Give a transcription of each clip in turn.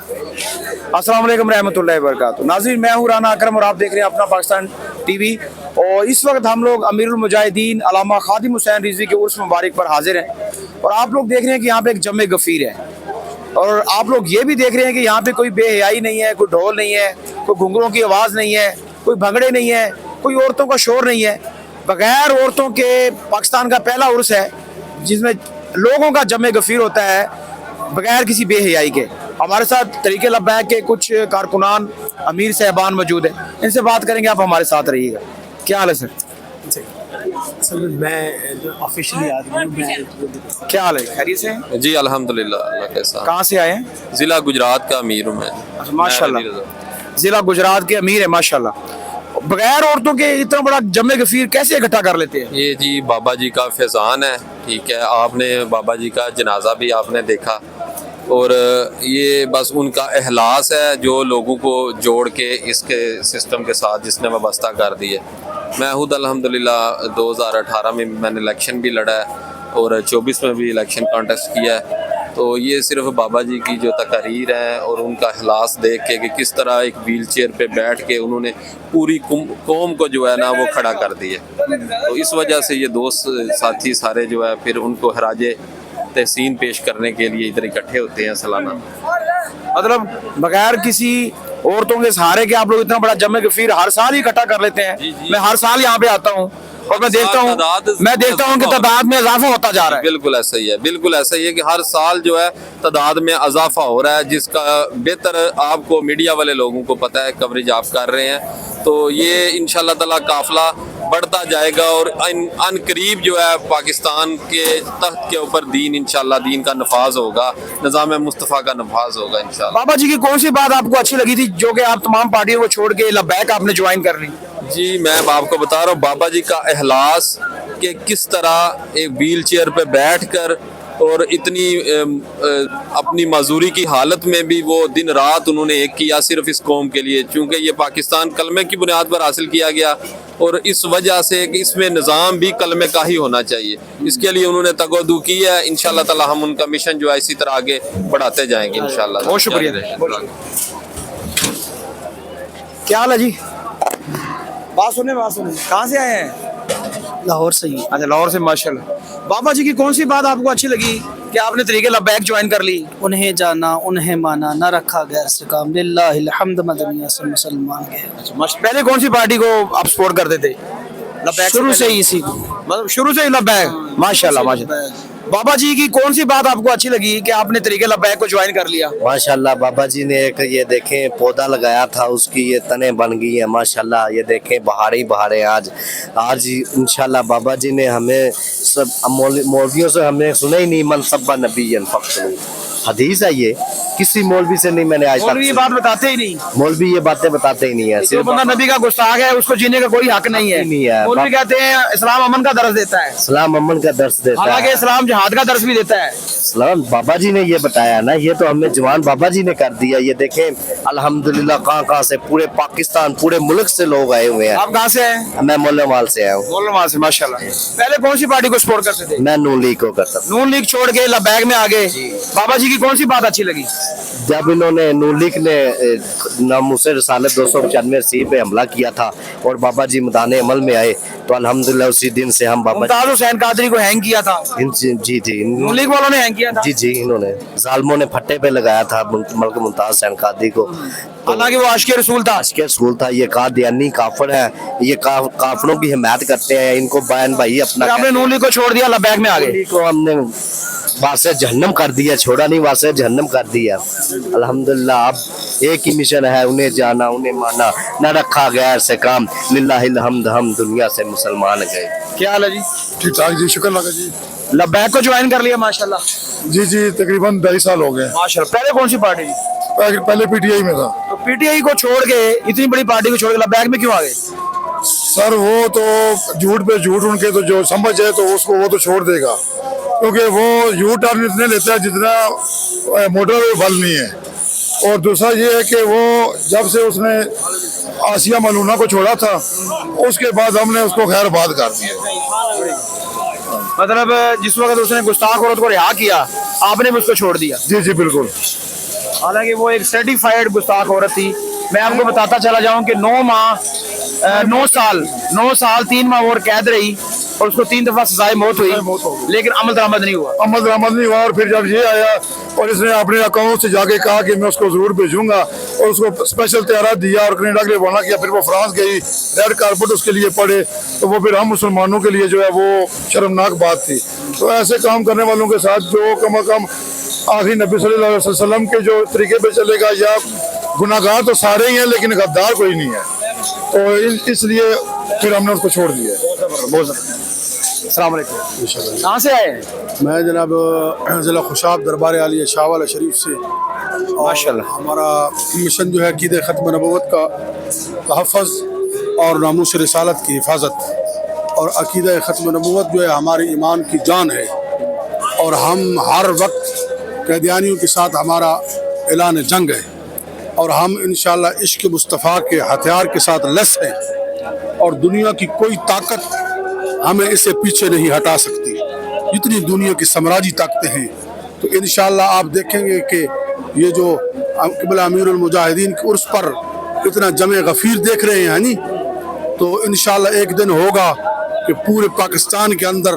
अस्सलाम वालेकुम रहमतुल्लाहि व बरकातुहू। नाज़रीन, मैं हूँ राना अकरम और आप देख रहे हैं अपना पाकिस्तान टीवी। और इस वक्त हम लोग अमीरुल मुजाहिदीन अल्लामा खादिम हुसैन रिजवी के उर्स मुबारक पर हाजिर हैं और आप लोग देख रहे हैं कि यहाँ पे एक जमे गफ़ीर है और आप लोग ये भी देख रहे हैं कि यहाँ पे कोई बेहयाई नहीं है, कोई ढोल नहीं है, कोई घुंघरों की आवाज़ नहीं है, कोई भंगड़े नहीं है, कोई औरतों का शोर नहीं है। बगैर औरतों के पाकिस्तान का पहला उर्स है जिसमें लोगों का जमे गफ़ीर होता है बगैर किसी बेहयाई के। हमारे साथ तरीके लब्बैक के कुछ कारकुनान अमीर साहबान मौजूद हैं, इनसे बात करेंगे। आप हमारे साथ रहिएगा। क्या हाल है सर? सर मैं जो ऑफिशियली आदमी हूँ, मैं क्या हाल है? खैरियत से हैं? जी अल्हम्दुलिल्लाह, अल्लाह के साथ। कहाँ से आए हैं? जिला गुजरात का अमीर हूँ मैं। माशाल्लाह, जिला गुजरात के अमीर है माशाल्लाह। बगैर औरतों के इतना बड़ा जमे गफीर कैसे इकट्ठा कर लेते हैं? ये जी बाबा जी का फैज़ान है, ठीक है। आपने बाबा जी का जनाजा भी आपने देखा और ये बस उनका एहलास है जो लोगों को जोड़ के इसके सिस्टम के साथ जिसने वाबस्ता कर दिए। मैं खुद अल्हम्दुलिल्लाह 2018 में मैंने इलेक्शन भी लड़ा है और 24 में भी इलेक्शन कॉन्टेस्ट किया है। तो ये सिर्फ बाबा जी की जो तकारीर है और उनका इखलास देख के कि किस तरह एक व्हील चेयर पे बैठ के उन्होंने पूरी कौम को जो है ना वो खड़ा कर दिया। तो इस वजह से ये दोस्त साथी सारे जो है फिर उनको हराजे तहसीन पेश करने के लिए इधर इकट्ठे होते हैं सालाना। मतलब बगैर किसी औरतों के सहारे के आप लोग इतना बड़ा जमे गफीर हर साल ही इकट्ठा कर लेते हैं? जी। मैं हर साल यहाँ पे आता हूँ और मैं देखता हूँ कि तादाद में इजाफा होता जा रहा है। बिल्कुल ऐसा ही है, बिल्कुल ऐसा ही है कि हर साल जो है तादाद में इजाफा हो रहा है, जिसका बेहतर आपको मीडिया वाले लोगों को पता है, कवरेज आप कर रहे हैं। तो ये इंशाल्लाह ताला काफिला बढ़ता जाएगा और अन करीब जो है पाकिस्तान के तख्त के ऊपर दीन इंशाल्लाह दीन का नफाज होगा, निज़ाम मुस्तफ़ा का नफाज होगा इंशाल्लाह। बाबा जी की कौन सी बात आपको अच्छी लगी थी जो कि आप तमाम पार्टियों को छोड़ के लब्बैक आपने ज्वाइन कर ली? जी मैं आपको बता रहा हूँ बाबा जी का एहलास कि किस तरह एक व्हील चेयर पे बैठ कर और इतनी अपनी मजदूरी की हालत में भी वो दिन रात उन्होंने एक किया सिर्फ इस कौम के लिए, चूँकि ये पाकिस्तान कलमे की बुनियाद पर हासिल किया गया और इस वजह से कि इसमें निज़ाम भी कलमे का ही होना चाहिए। इसके लिए उन्होंने तगोदू की है। इंशाल्लाह ताला हम उनका मिशन जो है इसी तरह आगे बढ़ाते जाएंगे इंशाल्लाह। बहुत शुक्रिया। क्या हाल है जी? बात सुने। कहाँ से आए हैं? लाहौर से ही। अच्छा, लाहौर से। माशाल्लाह। बाबा जी की कौन सी बात आपको अच्छी लगी कि आपने तरीके लब्बैक ज्वाइन कर ली? उन्हें जाना उन्हें माना, न रखा गैर से काम, लिल्लाहिल हम्द मदनिया से मुसलमान के। पहले कौन सी पार्टी को आप सपोर्ट करते थे? लब्बैक शुरू से ही इसी को, मतलब शुरू से ही लब्बैक। माशाल्लाह माशाल्लाह। बाबा जी की कौन सी बात आपको अच्छी लगी कि आपने तरीके लब्बैक को ज्वाइन कर लिया? माशाल्लाह बाबा जी ने एक ये देखें पौधा लगाया था, उसकी ये तने बन गई है माशाल्लाह। ये देखें बहारे आज इंशाल्लाह बाबा जी ने हमें सब मौलवियों से हमने सुना ही नहीं, मन सब्बा नबीयन फक्र हदीस है ये, किसी मौलवी से नहीं मैंने आज तक। ये बात बताते ही नहीं, मौलवी ये बातें बताते ही नहीं है। सिर्फ बंदा नबी का गुस्ताख है, उसको जीने का कोई हक नहीं है। मौलवी कहते हैं इस्लाम अमन का दर्स देता है, इस्लाम अमन का दर्स देता है, हालांकि इस्लाम जिहाद का दर्स भी देता है। इस्लाम बाबा जी ने ये बताया ना, ये तो हमें जवान बाबा जी ने कर दिया। ये देखें अल्हम्दुलिल्लाह कहाँ से पूरे पाकिस्तान पूरे मुल्क से लोग आए हुए हैं। आप कहाँ से हैं? मैं मोल्लामाल से आया हूँ। मोल्लामाल से। माशाल्लाह। पहले कौन सी पार्टी को सपोर्ट करते थे? मैं नून लीग को करता था। नून लीग छोड़ के लब्बैक में आ गए। बाबा जी की कौन सी बात अच्छी लगी? जब इन्होंने नून लीग ने नामूसे रसालत 295 पे हमला किया था और बाबा जी मैदान अमल में आए, तो अल्हम्दुलिल्लाह उसी दिन से हम बाबा मुमताज हुसैन कादरी को हैंग किया था। जी नून लीग वालों ने हैंग किया था। जी इन्होंने जालिमों ने फट्टे पे लगाया था मलक मुमताज हुसैन कादरी को। हालांकि वो आशिक़ रसूल था। आशिक़ रसूल था। ये कादियानी काफिर है, ये काफिरों की हिमायत करते हैं। इनको बयान भाई अपना आपने नून लीग को छोड़ दिया, लब्बैक में आ गए। को हमने वासे जहन्नम कर दिया, छोड़ा नहीं, वासे जहन्नम कर दिया। अल्हम्दुलिल्लाह अब एक ही मिशन है, उन्हें जाना उन्हें माना, न रखा गैर से काम, लिल्लाहिल हम्द हम दुनिया से मुसलमान गए। क्या हाल है जी? ठीक ठाक जी, शुक्र लगा जी। लब्बैक को ज्वाइन कर लिया माशाल्लाह। जी तकरीबन 2.5 साल हो गए। माशाल्लाह। पहले कौन सी पार्टी? पहले पीटीआई में था। तो पीटीआई को छोड़ के इतनी बड़ी पार्टी को छोड़ के लब्बैक में क्यों आ गए? सर वो तो झूठ पे झूठ, उनके तो जो समझ है तो उसको वो तो छोड़ देगा, क्योंकि वो यू टर्न इतने लेता है जितना मोटर बल नहीं है। और दूसरा ये है कि वो जब से उसने आसिया मलूना को छोड़ा था उसके बाद हमने उसको खैर बात कर दिया। मतलब जिस वक्त उसने गुस्ताख औरत को रिहा किया आपने भी उसको छोड़ दिया? जी बिल्कुल। हालांकि वो एक सर्टिफाइड गुस्ताख औरत थी। मैं आपको बताता चला जाऊं कि 9 साल 3 माह और कैद रही और उसको 3 दफा सजाए मौत हुई, लेकिन अमल दरामद नहीं हुआ। अमल दरामद नहीं हुआ। और फिर जब ये आया और इसने अपने अकाउंट से जाके कहा कि मैं उसको जरूर भेजूंगा और उसको स्पेशल तैयारा दिया और कनाडा के लिए रवाना किया, फिर वो फ्रांस गई, रेड कारपेट उसके लिए पड़े, तो वो फिर हम मुसलमानों के लिए जो है वो शर्मनाक बात थी। तो ऐसे काम करने वालों के साथ जो कम अज कम आखिरी नबी सल्लल्लाहु अलैहि वसल्लम के जो तरीके पे चलेगा, या गुनाहगार तो सारे ही हैं लेकिन गद्दार कोई नहीं है, तो इसलिए फिर हमने उसको छोड़ दिया। अस्सलाम वालेकुम। कहाँ से आए हैं? मैं जनाब ज़िला खुशाब दरबार आलिया शाहवाला शरीफ से। माशाल्लाह। हमारा मिशन जो है अक़ीदे ख़त्म नबूवत का तहफ़्फ़ुज़ और नामूस रिसालत की हिफाजत, और अक़ीदे ख़त्म नबूवत जो है हमारे ईमान की जान है, और हम हर वक्त कैदियानियों के साथ हमारा ऐलान जंग है, और हम इंशाअल्लाह इश्क़ मुस्तफ़ा के हथियार के साथ लस हैं, और दुनिया की कोई ताकत हमें इससे पीछे नहीं हटा सकती। जितनी दुनिया की साम्राज्य ताकतें हैं, तो इंशाअल्लाह आप देखेंगे कि ये जो क़िबला अमीरुल मुजाहिदीन के उर्स पर इतना जमे गफ़ीर देख रहे हैं नी, तो इंशाअल्लाह एक दिन होगा कि पूरे पाकिस्तान के अंदर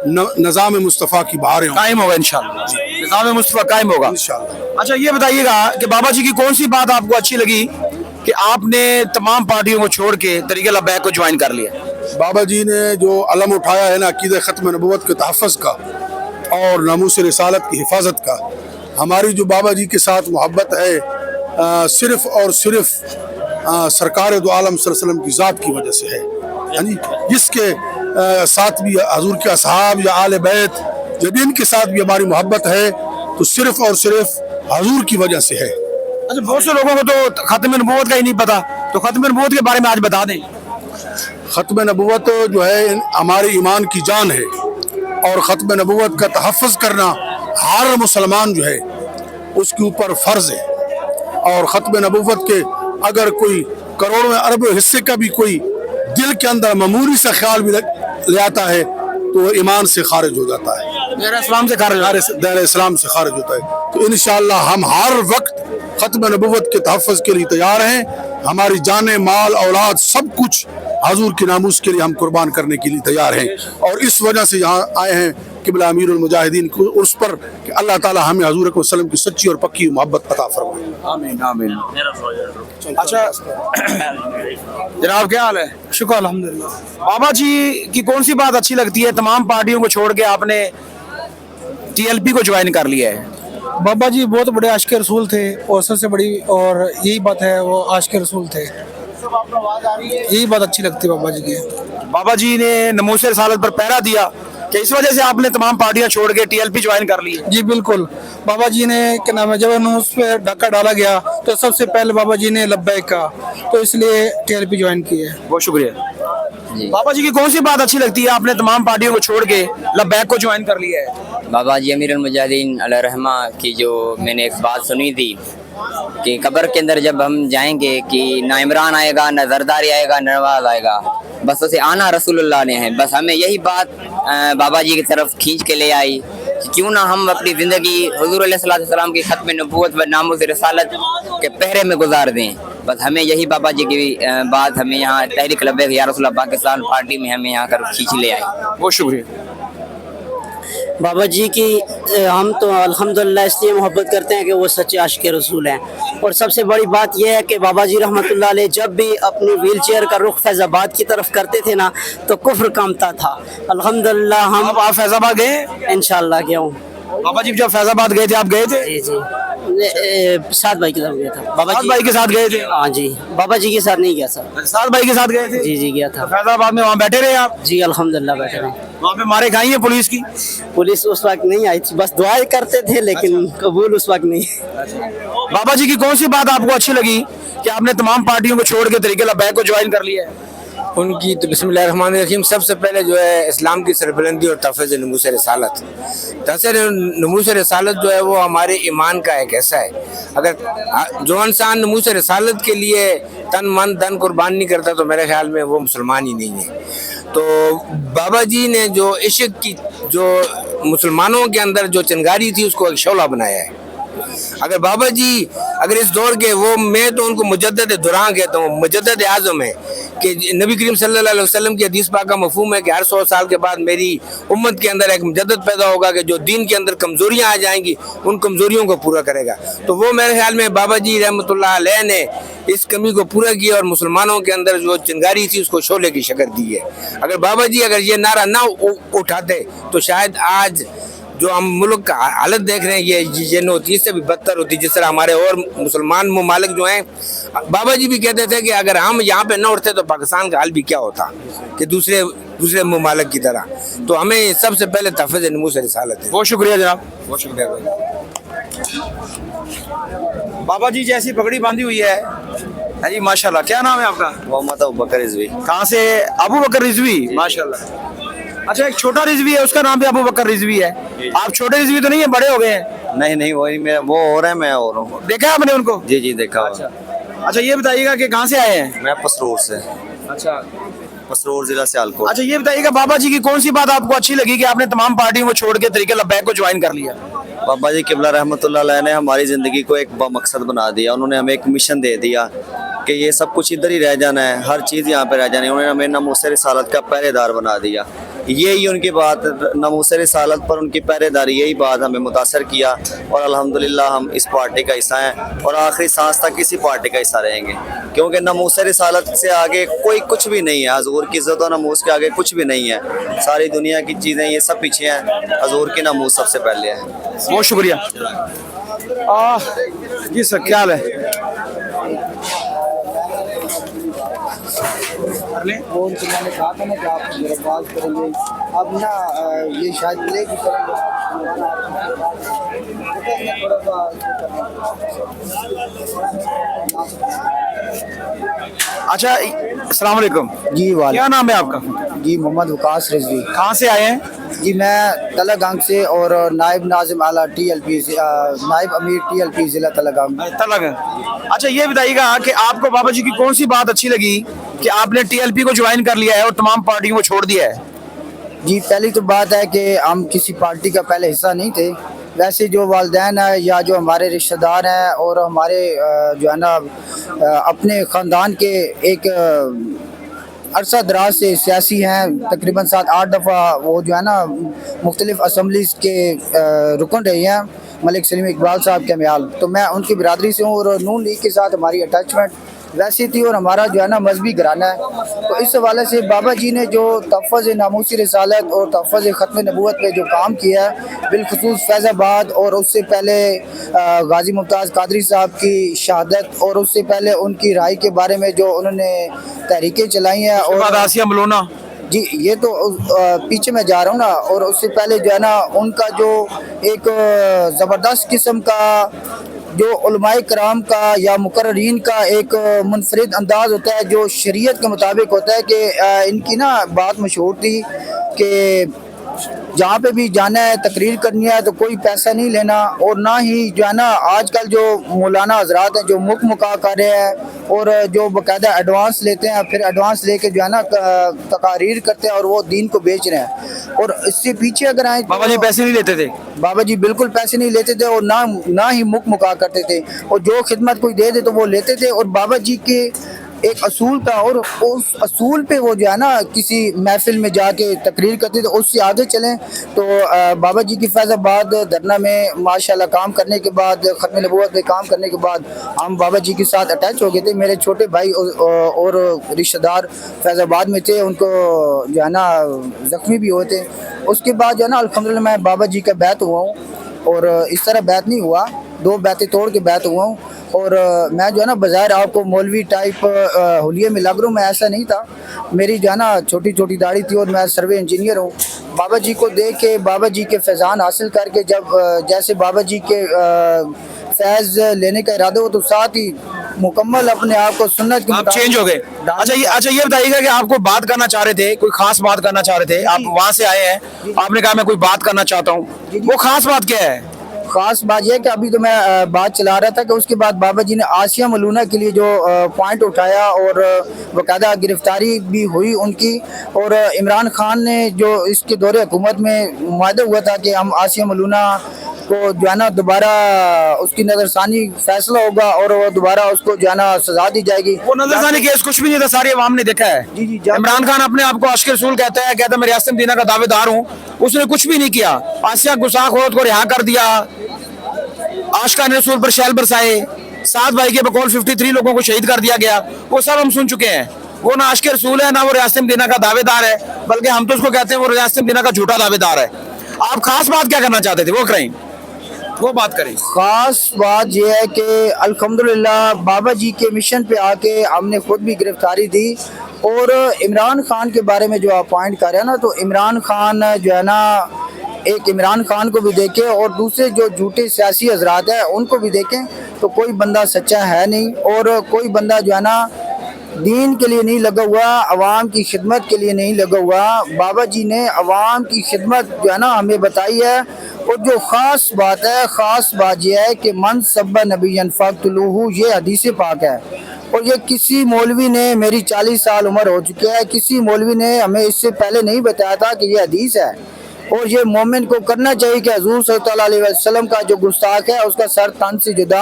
निज़ाम मुस्तफ़ा की बहारें कायम होगा इंशाल्लाह, निज़ाम मुस्तफ़ा कायम होगा इंशाअल्लाह। अच्छा ये बताइएगा कि बाबा जी की कौन सी बात आपको अच्छी लगी कि आपने तमाम पार्टियों को छोड़ के तरीक़े लब्बैक को ज्वाइन कर लिया? बाबा जी ने जो अलम उठाया है ना अक़ीदे ख़त्म नबूवत के तहफ़्फ़ुज़ का और नामूस रिसालत की हिफाजत का, हमारी जो बाबा जी के साथ मोहब्बत है सिर्फ़ और सिर्फ सरकार दो आलम सल्लल्लाहु अलैहि वसल्लम की ज़ात की वजह से है। यानी जिसके साथ भी हजूर के असहाब या आले बैत जब इनके साथ भी हमारी मोहब्बत है, तो सिर्फ़ और सिर्फ हजूर की वजह से है। अच्छा बहुत से लोगों को तो ख़त्म नबूवत का ही नहीं पता, तो ख़त्म नबूवत के बारे में आज बता दें। ख़त्म नबूवत जो है हमारे ईमान की जान है, और ख़त्म नबूवत का तहफ़्फ़ुज़ करना हर मुसलमान जो है उसके ऊपर फ़र्ज़ है। और ख़त्म नबूवत के अगर कोई करोड़ों अरबों हिस्से का भी कोई दिल के अंदर मामूली सा ख्याल भी ले आता है, तो वो ईमान से खारिज हो जाता है, दायरा इस्लाम से दायरा इस्लाम से खारिज होता है। तो इंशाअल्लाह हम हर वक्त ख़त्म नबूवत के तहफ़्फ़ुज़ के लिए तैयार हैं। हमारी जाने माल औलाद सब कुछ हजूर के नामूस के लिए हम कुर्बान करने के लिए तैयार हैं, और इस वजह से यहाँ आए हैं क़िबला अमीरुल मुजाहिदीन को उस पर कि अल्लाह ताला हमें हजूर को सल्लम की सच्ची और पक्की मोहब्बत अता फरमाए। आमीन आमीन। अच्छा जनाब क्या हाल है? शुक्र अल्हम्दुलिल्लाह। बाबा जी की कौन सी बात अच्छी लगती है? तमाम पार्टियों को छोड़ के आपने TLP को ज्वाइन कर लिया है। बाबा जी बहुत बड़े आशिक़ रसूल थे, और सबसे बड़ी और यही बात है वो आशिक़ रसूल थे, यही बात अच्छी लगती है बाबा जी की। बाबा जी ने नमूस रिसालत पर पहरा दिया कि इस वजह से आपने तमाम पार्टियां छोड़ के TLP ज्वाइन कर ली है। जी बिल्कुल। बाबा जी ने क्या नाम है, जब उस पर धक्का डाला गया तो सबसे पहले बाबा जी ने लब्बैक कहा, तो इसलिए TLP ज्वाइन की है। बहुत शुक्रिया। बाबा जी की कौन सी बात अच्छी लगती है आपने तमाम पार्टियों को छोड़ के लब्बैक को ज्वाइन कर लिया है? बाबा जी अमीरुल मुजाहिदीन अलैहि रहमा की जो मैंने एक बात सुनी थी कि कब्र के अंदर जब हम जाएंगे कि ना इमरान आएगा, ना जरदारी आएगा, ना नवाज आएगा, बस उसे आना रसूलुल्लाह ने है। बस हमें यही बात बाबा जी की तरफ खींच के ले आई कि क्यों ना हम अपनी ज़िंदगी हुज़ूर अलैहिस्सलातु वस्सलाम की ख़त्म नबूवत व नामूस रिसालत के पहरे में गुजार दें। बस हमें यही बाबा जी की बात हमें यहाँ तहरीक लब्बैक या रसूलुल्लाह पाकिस्तान पार्टी में हमें यहाँ कर खींच ले आई। बहुत शुक्रिया। बाबा जी की हम तो अल्हम्दुलिल्लाह इसलिए मोहब्बत करते हैं कि वो सच्चे आशिक़ रसूल हैं, और सबसे बड़ी बात यह है कि बाबा जी रहमतुल्लाह अलैह जब भी अपनी व्हील चेयर का रुख फैज़ाबाद की तरफ करते थे ना, तो कुफ्र कामता था। अल्हम्दुलिल्लाह हम आप फैजाबाद गए? इंशाअल्लाह गया हूँ। बाबा जी जब फैजाबाद गए थे आप गए थे? जी जी, साथ भाई के साथ गया था। बाबा जी भाई के साथ गए थे? हाँ जी, बाबा जी के साथ नहीं गया सर। साथ भाई के साथ गए थे? जी जी गया था। फैजाबाद में वहाँ बैठे रहे आप? जी अल्हम्दुलिल्लाह बैठे रहे। वहाँ पे मारे खाई है पुलिस की? पुलिस उस वक्त नहीं आई थी, बस दुआएं करते थे, लेकिन कबूल उस वक्त नहीं। बाबा जी की कौन सी बात आपको अच्छी लगी कि आपने तमाम पार्टियों को छोड़ के तरीके लब्बैक को ज्वाइन कर लिया है? उनकी तो बिस्मिल्लाहिर्रहमानिर्रहीम सबसे पहले जो है इस्लाम की सरबुलंदी और तफ़्ज़ नमूस रिसालत। तफ़्ज़ नमूस रिसालत जो है वो हमारे ईमान का एक ऐसा है, अगर जो इंसान नमूस रिसालत के लिए तन मन धन कुर्बान नहीं करता तो मेरे ख्याल में वो मुसलमान ही नहीं है। तो बाबा जी ने जो इश्क की जो मुसलमानों के अंदर जो चिंगारी थी उसको एक शौला बनाया है, अगर बाबा जी अगर इस दौर के वो, मैं तो उनको मुजद्दद दुरान कहता हूँ, मुजद्दद आज़म है कि नबी करीम सल्लल्लाहु अलैहि वसल्लम की हदीस पाक का मफहूम है कि हर 100 साल के बाद मेरी उम्मत के अंदर एक मुजद्दद पैदा होगा कि जो दीन के अंदर कमजोरियां आ जाएंगी उन कमजोरियों को पूरा करेगा। तो वो मेरे ख्याल में बाबा जी रहमतुल्लाह अलैह ने इस कमी को पूरा किया और मुसलमानों के अंदर जो चिंगारी थी उसको शोले की शक्ल दी है। अगर बाबा जी अगर ये नारा ना उठाते तो शायद आज जो हम मुल्क का हालत देख रहे हैं ये न होती, इससे भी बदतर होती। जिस तरह हमारे और मुसलमान ममालिक जो हैं, बाबा जी भी कहते थे कि अगर हम यहाँ पे न उठते तो पाकिस्तान का हाल भी क्या होता कि दूसरे ममालिक की तरह। तो हमें सबसे पहले तहफ़्फ़ुज़ नमूस रिसालत है। बहुत शुक्रिया जनाब। बहुत शुक्रिया भाई। बाबा जी जैसी पगड़ी बांधी हुई है जी, माशाल्लाह। क्या नाम है आपका? मोहम्मद अबू बकर रिजवी। कहाँ से? अबू बकर रिजवी, माशाल्लाह। अच्छा, एक छोटा रिजवी है, उसका नाम भी अबू बकर रिजवी है। आप छोटे रिजवी तो नहीं है, बड़े हो गए हैं? नहीं वही मेरा वो हो रहा है, मैं और हूँ। देखा है आपने उनको? जी देखा। अच्छा, ये बताइएगा कि कहाँ से आए हैं? मैं पसरूर से। अच्छा, पसरूर जिला सियालकोट। अच्छा, ये बताइएगा बाबा जी की कौन सी बात आपको अच्छी लगी कि आपने तमाम पार्टियों को छोड़ के तरीके लब्बैक को ज्वाइन कर लिया? बाबा जी क़िबला रहमतुल्लाह अलैह ने हमारी ज़िंदगी को एक मकसद बना दिया। उन्होंने हमें एक मिशन दे दिया कि ये सब कुछ इधर ही रह जाना है, हर चीज़ यहाँ पे रह जानी है। उन्होंने हमें नमूस रिसालत का पहरेदार बना दिया। यही उनकी बात, नमूस रिसालत पर उनकी पहरेदारी, यही बात हमें मुतासर किया और अल्हम्दुलिल्लाह हम इस पार्टी का हिस्सा हैं और आखिरी सांस तक इसी पार्टी का हिस्सा रहेंगे, क्योंकि नमूस रिसालत से आगे कोई कुछ भी नहीं है। हजूर की इज़्ज़त और नमूस के आगे कुछ भी नहीं है। सारी दुनिया की चीज़ें ये सब पीछे हैं, हजूर की नमूस सबसे पहले है। बहुत शुक्रिया। जी सर, क्या हाल है? मैंने कहा था ना कि आप मेरे बात करेंगे, अब ना ये शायद प्ले की करेंगे। अच्छा, अस्सलाम वालेकुम जी वाले। क्या नाम है आपका? जी मोहम्मद वकास रिजवी। कहाँ से आए हैं? जी मैं तलगांग से और नायब नाजिम आला TLP नायब अमीर TLP ज़िला तलगांग। तलग। अच्छा, ये बताइएगा कि आपको बाबा जी की कौन सी बात अच्छी लगी कि आपने TLP को ज्वाइन कर लिया है और तमाम पार्टियों को छोड़ दिया है? जी पहली तो बात है कि हम किसी पार्टी का पहले हिस्सा नहीं थे। वैसे जो वालिदैन है या जो हमारे रिश्तेदार हैं और हमारे जो है ना अपने ख़ानदान के एक अरसा दराज से सियासी हैं, तकरीबन 7-8 दफ़ा वो जो है ना मुख्तलिफ असम्बलीज़ के रुकन रहे हैं, मलिक सलीम इकबाल साहब के म्याल। तो मैं उनकी बिरादरी से हूँ और नून लीग के साथ हमारी अटैचमेंट वैसी थी और हमारा जो है ना मजहबी घराना है। तो इस हवाले से बाबा जी ने जो तहफ़्फ़ुज़ नामूसी रिसालत और तहफ़्फ़ुज़ ख़त्म नबूवत पे जो काम किया है, बिलखुसूस फैज़ाबाद और उससे पहले गाजी मुमताज़ कादरी साहब की शहादत और उससे पहले उनकी राय के बारे में जो उन्होंने तहरीकें चलाई हैं और आसिया मलोना जी, ये तो पीछे मैं जा रहा हूँ ना। और उससे पहले जो है ना उनका जो एक ज़बरदस्त किस्म का जो उलमाए कराम का या मुकर्रीन का एक मुनफरिद अंदाज होता है जो शरीयत के मुताबिक होता है कि इनकी ना बात मशहूर थी कि जहाँ पे भी जाना है तकरीर करनी है तो कोई पैसा नहीं लेना। और ना ही जो है ना आजकल जो मौलाना हजरात हैं जो मुका कर रहे हैं और जो बाकायदा एडवांस लेते हैं, फिर एडवांस लेके जो है ना तकारीर करते हैं और वो दीन को बेच रहे हैं। और इससे पीछे अगर आए, बाबा जी पैसे नहीं लेते थे? बाबा जी बिल्कुल पैसे नहीं लेते थे और ना ही मुका करते थे और जो खिदमत कोई दे तो वो लेते थे। और बाबा जी के एक असूल था और उस असूल पे वो जो है ना किसी महफिल में जाके तकरीर करते थे। उससे आगे चलें तो बाबा जी की फैज़ाबाद धरना में माशाल्लाह काम करने के बाद, ख़त्म नबूवत पे काम करने के बाद हम बाबा जी के साथ अटैच हो गए थे। मेरे छोटे भाई और रिश्तेदार फैज़ाबाद में थे, उनको जो है ना ज़ख्मी भी हुए थे। उसके बाद जो है ना अल्हम्दुलिल्लाह मैं बाबा जी का बैत हुआ हूँ और इस तरह बैत नहीं हुआ, 2 बैतें तोड़ के बैत हुआ हूँ। और मैं जो है ना बाज़ार आपको मौलवी टाइप हुलिये में लग रहा हूँ, मैं ऐसा नहीं था। मेरी जो है ना छोटी छोटी दाढ़ी थी और मैं सर्वे इंजीनियर हूँ। बाबा जी को देख के, बाबा जी के फैज़ान हासिल करके जब जैसे बाबा जी के फैज़ लेने का इरादा हो तो साथ ही मुकम्मल अपने आप को सुन्नत आप चेंज हो गए। अच्छा ये बताइएगा कि आपको बात करना चाह रहे थे, कोई खास बात करना चाह रहे थे, आप वहाँ से आए हैं, आपने कहा मैं कोई बात करना चाहता हूँ, वो खास बात क्या है? खास बात यह कि अभी तो मैं बात चला रहा था कि उसके बाद बाबा जी ने आसिया मलूना के लिए जो पॉइंट उठाया और बाकायदा गिरफ्तारी भी हुई उनकी। और इमरान खान ने जो इसके दौरे हुकूमत में मुआहदा हुआ था कि हम आसिया मलूना को जो है ना दोबारा उसकी नजरसानी फैसला होगा और वो दोबारा उसको जो है ना सजा दी जाएगी। वो नजरसानी केस कुछ भी नहीं था, सारी अवाम ने देखा है। जी जी इमरान खान अपने आप को आशिक रसूल कहता है, कहता है मैं रियासत मदीना का दावेदार हूँ, उसने कुछ भी नहीं किया। आसिया गुस्ताखोर को रिहा कर दिया, आशिकान रसूल पर शैल बरसाए, 7 भाई के बकौल 53 लोगों को शहीद कर दिया गया, वो सब हम सुन चुके हैं। वो ना आशिक रसूल है, ना वो रियासत मदीना का दावेदार है, बल्कि हम तो उसको कहते हैं वो रियासत मदीना का झूठा दावेदार है। आप खास बात क्या करना चाहते थे, वो करें, वो बात करें। खास बात यह है कि अल्हम्दुलिल्लाह बाबा जी के मिशन पे आके हमने खुद भी गिरफ्तारी दी। और इमरान खान के बारे में जो आप पॉइंट कर रहे हैं ना, तो इमरान खान जो है ना, एक इमरान खान को भी देखें और दूसरे जो झूठे सियासी हजरात हैं उनको भी देखें, तो कोई बंदा सच्चा है नहीं और कोई बंदा जो है ना दीन के लिए नहीं लगा हुआ, अवाम की खिदमत के लिए नहीं लगा हुआ। बाबा जी ने अवाम की खिदमत जो है ना हमें बताई है। और जो ख़ास बात है, ख़ास बात यह है कि मन सब्बा नबिय्यन फ़क़्तुलूहु, ये हदीस पाक है। और ये किसी मौलवी ने, मेरी 40 साल उम्र हो चुकी है, किसी मौलवी ने हमें इससे पहले नहीं बताया था कि ये हदीस है। और ये मोमिन को करना चाहिए कि हजूर सल्लल्लाहु अलैहि वसल्लम का जो गुस्ताख है उसका सर तन से जुदा,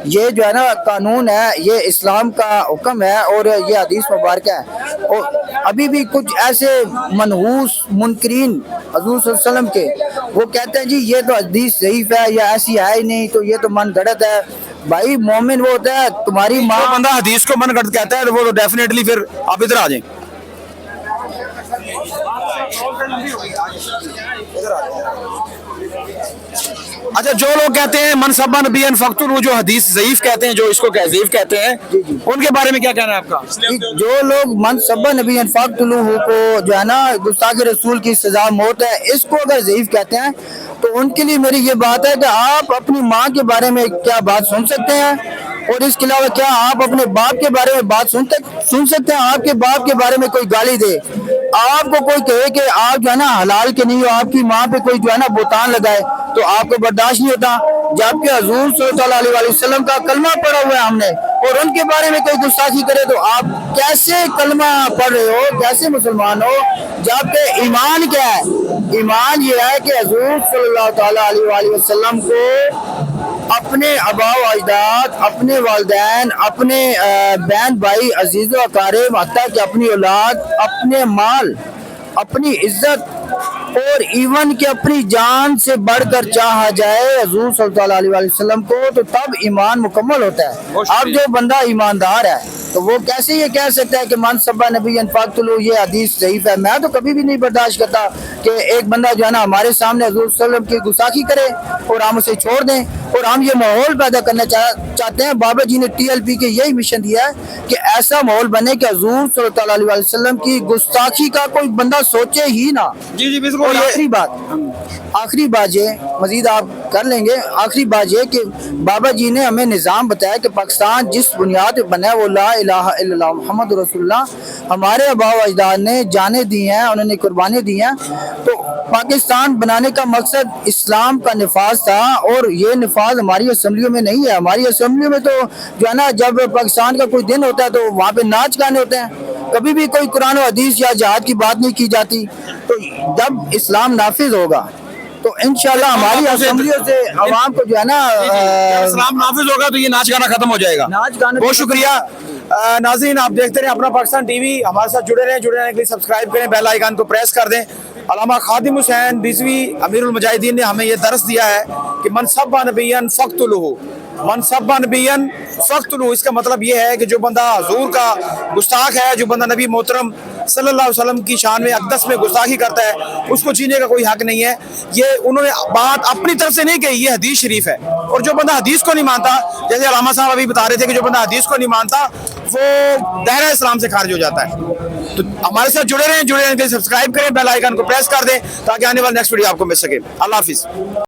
ये जो है ना कानून है, ये इस्लाम का हुक्म है और ये हदीस मुबारक है। और अभी भी कुछ ऐसे मनहूस मुनकरीन हजूर सल्लल्लाहु अलैहि वसल्लम के, वो कहते हैं जी ये तो हदीस ज़ईफ है या ऐसी है ही नहीं, तो ये तो मन गढ़त है। भाई मोमिन वो होता है, तुम्हारी माँ बंदा हदीस को मन गढ़त कहता है तो वो तो डेफिनेटली, फिर आप इधर आ जाएं। अच्छा, जो लोग कहते हैं मनसब्बा नबियन फ़क़्तुल, वो जो हदीस ज़ईफ कहते हैं, जो इसको ज़ईफ कहते हैं, उनके बारे में क्या कहना है आपका? जो लोग मनसब्बा नबियन फ़क़्तुलूहु को जो है ना गुस्ताख़ रसूल की सजा मौत है, इसको अगर ज़ईफ कहते हैं तो उनके लिए मेरी ये बात है कि आप अपनी माँ के बारे में क्या बात सुन सकते हैं, और इसके अलावा क्या आप अपने बाप के बारे में बात सुन सकते हैं? आपके बाप के बारे में कोई गाली दे, आपको कोई कहे कि आप जो है ना हलाल के नहीं हो, आपकी माँ पे कोई जो है ना बोतान लगाए, तो आपको बर्दाश्त नहीं होता। जबकि हजूर सल्लल्लाहु अलैहि वसल्लम का कलमा पढ़ा हुआ है हमने, और उनके बारे में कोई गुस्ताखी करे तो आप कैसे कलमा पढ़ रहे हो, कैसे मुसलमान हो? जबकि ईमान क्या है? ईमान ये है कि हजूर सल्लल्लाहु अलैहि वसल्लम को अपने आबा व अजदाद, अपने वालिदैन, अपने बहन भाई, अजीज़ो अकारिब, हत्ता कि अपनी औलाद, अपने माल, अपनी इज्जत और इवन कि अपनी जान से बढ़कर चाहा जाए हजूर सल्लल्लाहु अलैहि वसल्लम को, तो तब ईमान मुकम्मल होता है। अब जो बंदा ईमानदार है तो वो कैसे ये कह सकता है कि मन सब्बा नबिय्यन फ़क़्तुलूहु, ये हदीस ज़ईफ है? मैं तो कभी भी नहीं बर्दाश्त करता कि एक बंदा जो है ना हमारे सामने हजूर सल्लल्लाहु अलैहि वसल्लम की गुस्ताखी करे और हम उसे छोड़ दें। और हम ये माहौल पैदा करना चाहते हैं। बाबा जी ने TLP के यही मिशन दिया है कि ऐसा माहौल बने कि हजूर सल्लल्लाहु अलैहि वसल्लम की गुस्ताखी का कोई बंदा सोचे ही ना। जी जी बिल्कुल। और आखिरी बात ये, मजीद आप कर लेंगे, आखिरी बात ये कि बाबा जी ने हमें निज़ाम बताया कि पाकिस्तान जिस बुनियाद पर बना है वो ला इलाहा इल्लल्लाह मुहम्मद रसूलुल्लाह, हमारे आबा व अजदाद ने जाने दी हैं, उन्होंने कुर्बानी दी हैं। तो पाकिस्तान बनाने का मकसद इस्लाम का निफाज था, और ये निफाज हमारी असम्बलियों में नहीं है। हमारी असम्बलियों में तो जो है ना जब पाकिस्तान का कोई दिन होता है तो वहाँ पे नाच गाने होते हैं, कभी भी कोई कुरान और हदीस या जिहाद की बात नहीं की जाती। तो जब इस्लाम नाफिज होगा तो इंशाल्लाह हमारी असम्बलियों से आवाम को जो है ना इस्लाम नाफिज होगा तो ये नाच गाना खत्म हो जाएगा। नाच गाने। बहुत शुक्रिया नाज़रीन, आप देखते रहे अपना पाकिस्तान टीवी, हमारे साथ जुड़े रहने के लिए सब्सक्राइब करें, बेल आइकन को प्रेस कर दें। अल्लामा खादिम हुसैन रिजवी अमीरुल मुजाहिदीन ने हमें ये दर्स दिया है कि मन सब्बा नबिय्यन फ़क़्तुलूहु, मन सब्बा नबिय्यन फ़क़्तुलूहु, इसका मतलब ये है कि जो बंदा हुजूर का गुस्ताख है, जो बंदा नबी मोहतरम सल्लल्लाहु अलैहि वसल्लम की शान में अक़दस में गुस्ताखी करता है, उसको जीने का कोई हक नहीं है। ये उन्होंने बात अपनी तरफ से नहीं कही, ये हदीस शरीफ है। और जो बंदा हदीस को नहीं मानता, जैसे अल्लामा साहब अभी बता रहे थे कि जो बंदा हदीस को नहीं मानता वो दायरा इस्लाम से खारिज हो जाता है। तो हमारे साथ जुड़े रहें के लिए सब्सक्राइब करें, बेल आइकन को प्रेस कर दें ताकि आने वाले नेक्स्ट वीडियो आपको मिल सके। अल्लाह हाफिज़।